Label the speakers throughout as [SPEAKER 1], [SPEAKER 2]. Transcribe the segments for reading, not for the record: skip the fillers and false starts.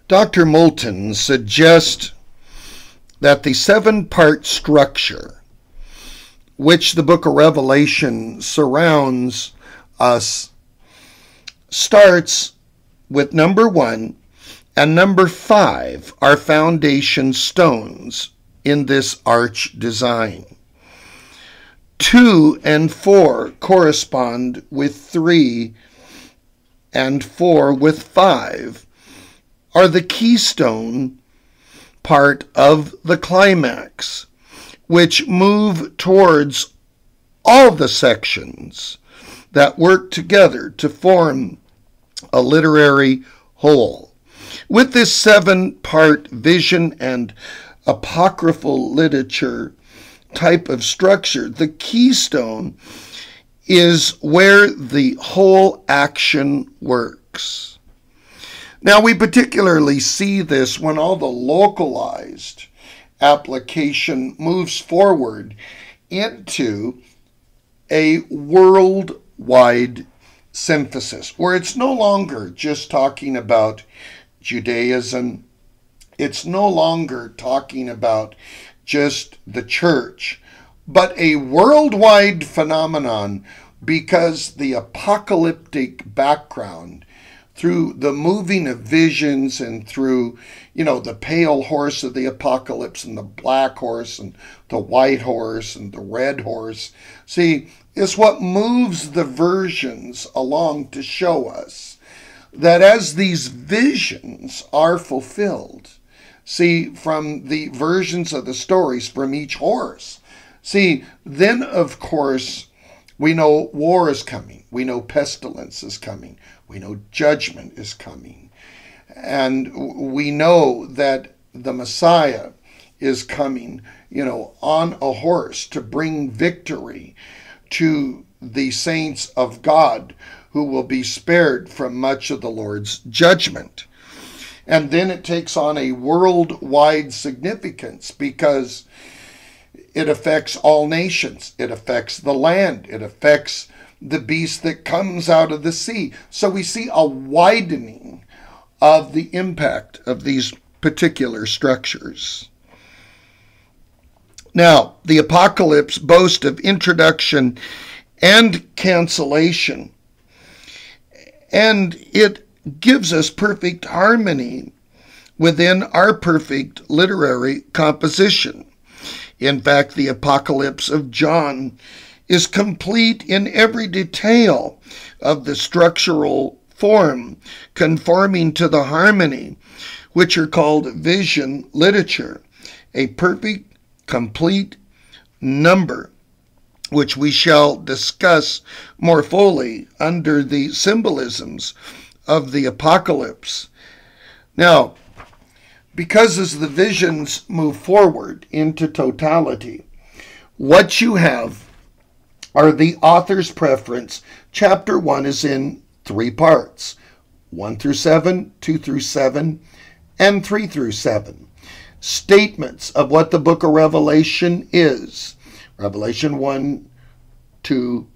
[SPEAKER 1] Dr. Moulton suggests that the seven-part structure which the book of Revelation surrounds us starts with number 1 and number 5 are foundation stones in this arch design. 2 and 4 correspond with 3 and 4 with 5 are the keystone part of the climax, which move towards all the sections that work together to form a literary whole. With this 7-part vision and apocryphal literature type of structure, the keystone is where the whole action works. Now, we particularly see this when all the localized application moves forward into a worldwide synthesis, where it's no longer just talking about Judaism. It's no longer talking about just the church, but a worldwide phenomenon, because the apocalyptic background through the moving of visions and through, the pale horse of the apocalypse and the black horse and the white horse and the red horse, is what moves the versions along to show us that as these visions are fulfilled, from the versions of the stories from each horse, then of course we know war is coming. We know pestilence is coming. We know judgment is coming. And we know that the Messiah is coming, on a horse to bring victory to the saints of God who will be spared from much of the Lord's judgment. And then it takes on a worldwide significance because it affects all nations. It affects the land. It affects the beast that comes out of the sea. So we see a widening of the impact of these particular structures. Now, the apocalypse boasts of introduction and cancellation, and it gives us perfect harmony within our perfect literary composition. In fact, the apocalypse of John is complete in every detail of the structural form, conforming to the harmony, which are called vision literature, a perfect, complete number, which we shall discuss more fully under the symbolisms of the apocalypse. Now, because as the visions move forward into totality, what you have are the author's preference. Chapter 1 is in 3 parts, 1 through 7, 2 through 7, and 3 through 7. Statements of what the book of Revelation is. Revelation 1, 2,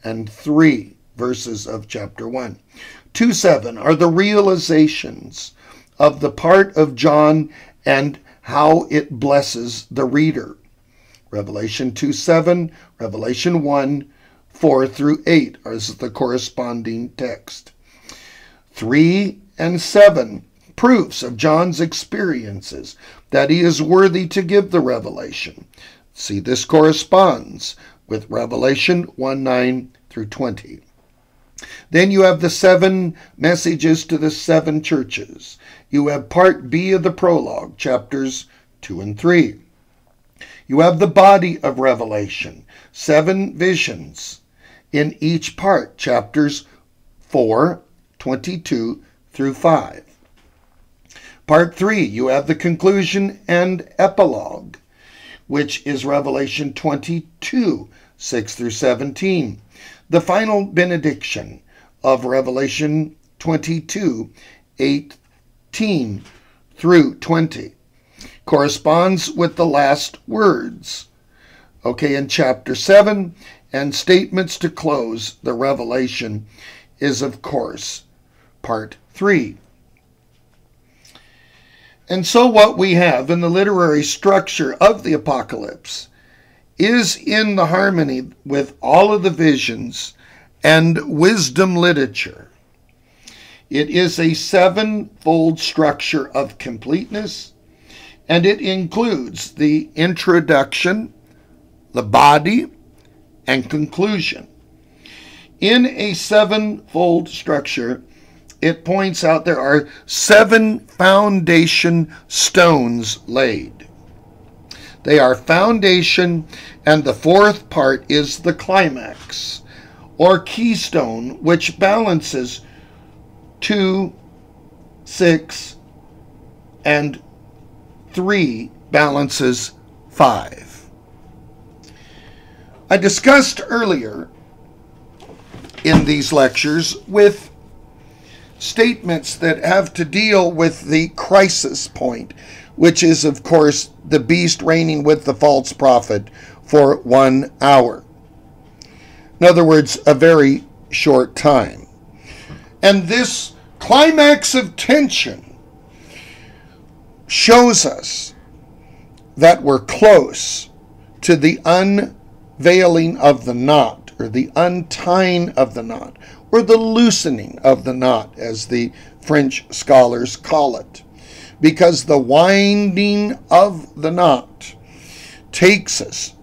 [SPEAKER 1] and 3 verses of chapter 1. 2:7 are the realizations of the part of John and how it blesses the reader. Revelation 2:7, Revelation 1, 4 through 8 is the corresponding text. 3 and 7, proofs of John's experiences, that he is worthy to give the revelation. This corresponds with Revelation 1:9 through 20. Then you have the 7 messages to the 7 churches. You have part B of the prologue, chapters 2 and 3. You have the body of Revelation, 7 visions in each part, chapters 4, 22 through 5. Part 3, you have the conclusion and epilogue, which is Revelation 22, 6 through 17. The final benediction of Revelation 22, 18 through 20. Corresponds with the last words, in chapter 7, and statements to close the revelation is, of course, part 3. And so what we have in the literary structure of the Apocalypse is in the harmony with all of the visions and wisdom literature. It is a sevenfold structure of completeness, and it includes the introduction, the body, and conclusion. In a sevenfold structure, it points out there are 7 foundation stones laid. They are foundation, and the 4th part is the climax, or keystone, which balances 2, 6, and 3 balances 5. I discussed earlier in these lectures with statements that have to deal with the crisis point, which is, of course, the beast reigning with the false prophet for 1 hour. In other words, a very short time. And this climax of tension shows us that we're close to the unveiling of the knot, or the untying of the knot, or the loosening of the knot, as the French scholars call it, because the winding of the knot takes us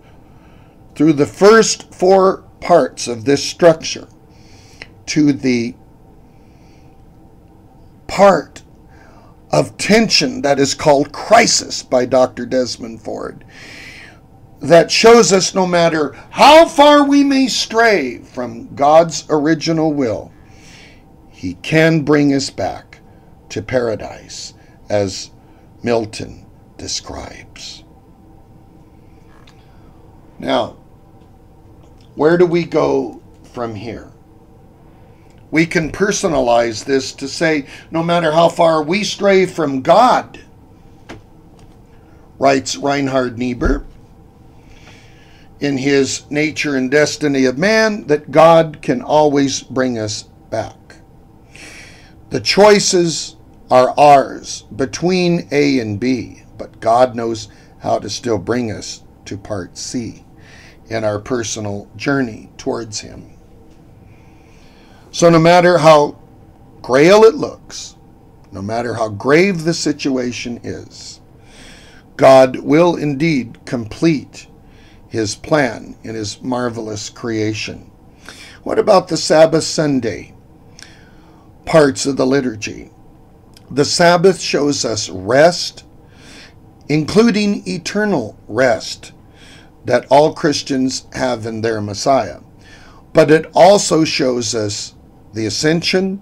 [SPEAKER 1] through the first 4 parts of this structure to the part of tension that is called crisis by Dr. Desmond Ford, that shows us no matter how far we may stray from God's original will, He can bring us back to paradise, as Milton describes. Now, where do we go from here? We can personalize this to say, no matter how far we stray from God, writes Reinhard Niebuhr in his Nature and Destiny of Man, that God can always bring us back. The choices are ours between A and B, but God knows how to still bring us to part C in our personal journey towards Him. So no matter how grail it looks, no matter how grave the situation is, God will indeed complete His plan in His marvelous creation. What about the Sabbath Sunday parts of the liturgy? The Sabbath shows us rest, including eternal rest that all Christians have in their Messiah. But it also shows us the ascension,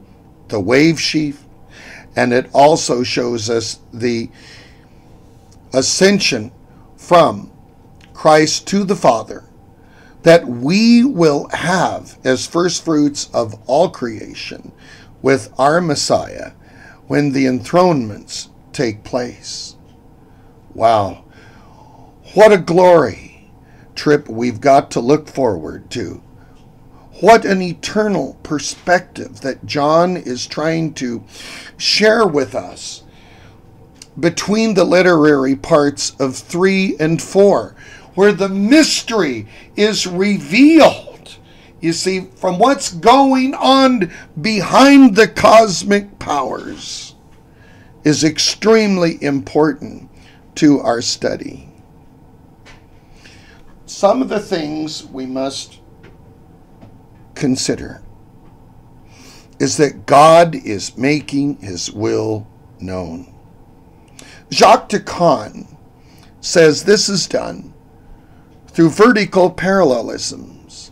[SPEAKER 1] the wave sheaf, and it also shows us the ascension from Christ to the Father, that we will have as first fruits of all creation with our Messiah when the enthronements take place. Wow, what a glory trip we've got to look forward to. What an eternal perspective that John is trying to share with us between the literary parts of 3 and 4, where the mystery is revealed, you see, from what's going on behind the cosmic powers, is extremely important to our study. Some of the things we must consider is that God is making His will known. Jacques de Caen says this is done through vertical parallelisms,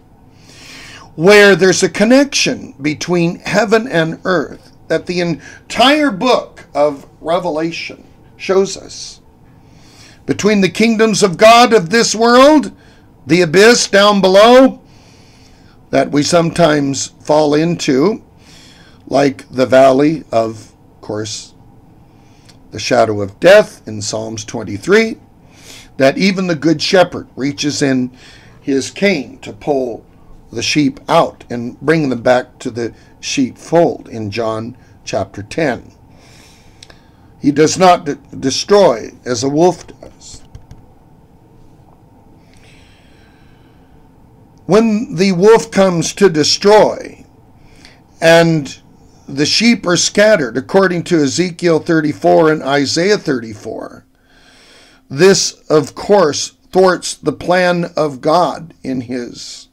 [SPEAKER 1] where there's a connection between heaven and earth that the entire book of Revelation shows us. Between the kingdoms of God of this world, the abyss down below, that we sometimes fall into, like the valley of course, the shadow of death in Psalms 23, that even the good shepherd reaches in his cane to pull the sheep out and bring them back to the sheepfold in John chapter 10. He does not destroy as a wolf does. When the wolf comes to destroy and the sheep are scattered, according to Ezekiel 34 and Isaiah 34, this, of course, thwarts the plan of God in his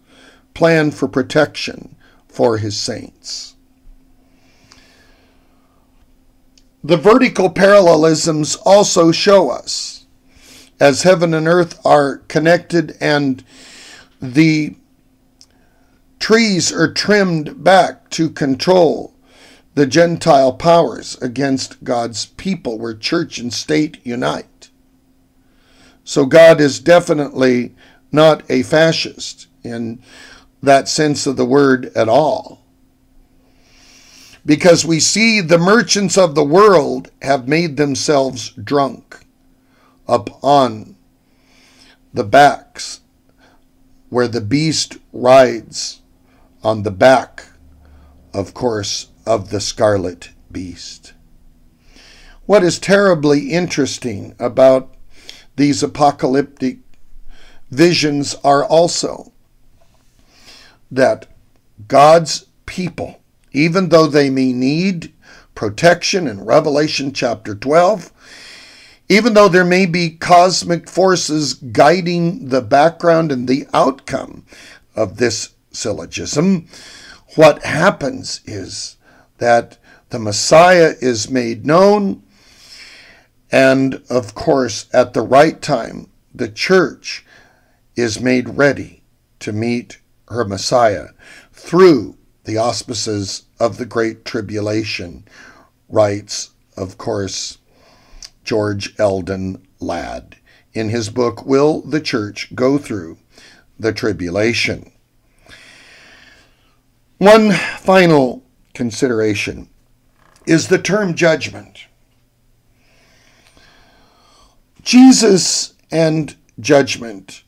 [SPEAKER 1] plan for protection for his saints. The vertical parallelisms also show us, as heaven and earth are connected and the trees are trimmed back to control the Gentile powers against God's people, where church and state unite. So God is definitely not a fascist in that sense of the word at all. Because we see the merchants of the world have made themselves drunk upon the backs where the beast rides on the back, of course, of the scarlet beast. What is terribly interesting about these apocalyptic visions are also that God's people, even though they may need protection in Revelation chapter 12, even though there may be cosmic forces guiding the background and the outcome of this syllogism, what happens is that the Messiah is made known, and of course, at the right time, the church is made ready to meet her Messiah through the auspices of the Great Tribulation, writes, of course, George Eldon Ladd in his book, Will the Church Go Through the Tribulation? One final consideration is the term judgment. Jesus and judgment.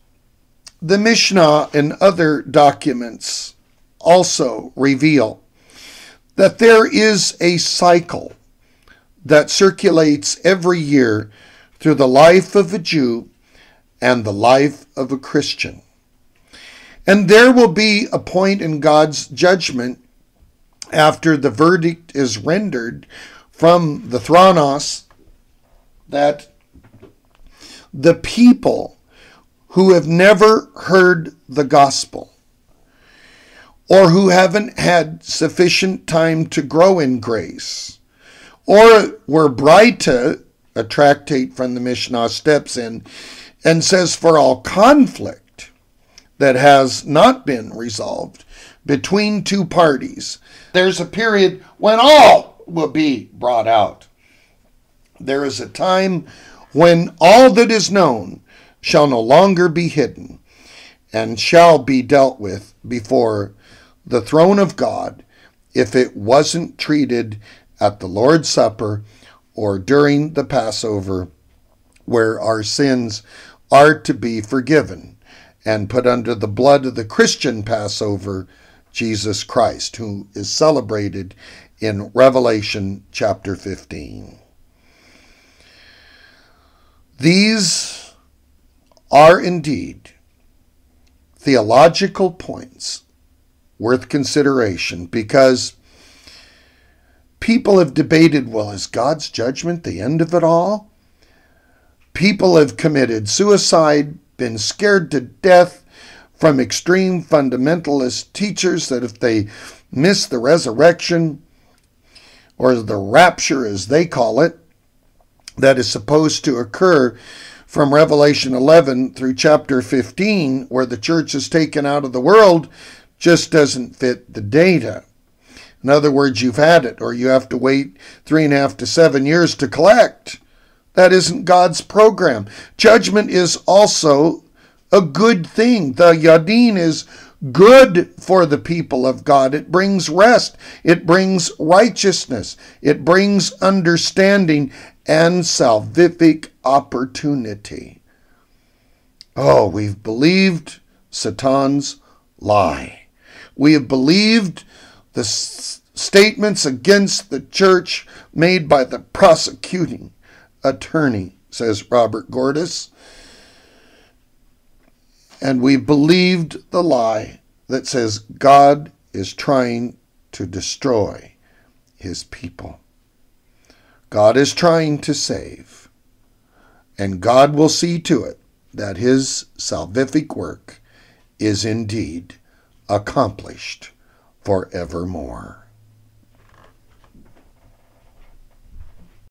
[SPEAKER 1] The Mishnah and other documents also reveal that there is a cycle that circulates every year through the life of a Jew and the life of a Christian. And there will be a point in God's judgment after the verdict is rendered from the Thronos that the people who have never heard the gospel or who haven't had sufficient time to grow in grace or were Braita, a tractate from the Mishnah, steps in and says for all conflict that has not been resolved between two parties, there's a period when all will be brought out. There is a time when all that is known shall no longer be hidden and shall be dealt with before the throne of God if it wasn't treated at the Lord's Supper or during the Passover, where our sins are to be forgiven and put under the blood of the Christian Passover, Jesus Christ, who is celebrated in Revelation chapter 15. These are indeed theological points worth consideration, because people have debated, well, is God's judgment the end of it all? People have committed suicide, been scared to death from extreme fundamentalist teachers that if they miss the resurrection, or the rapture as they call it, that is supposed to occur from Revelation 11 through chapter 15, where the church is taken out of the world, just doesn't fit the data. In other words, you've had it, or you have to wait 3.5 to 7 years to collect. That isn't God's program. Judgment is also a good thing. The Yadin is good for the people of God. It brings rest. It brings righteousness. It brings understanding and salvific opportunity. Oh, we've believed Satan's lie. We have believed the statements against the church made by the prosecuting attorney, says Robert Gordis. And we believed the lie that says God is trying to destroy his people. God is trying to save, and God will see to it that his salvific work is indeed accomplished forevermore.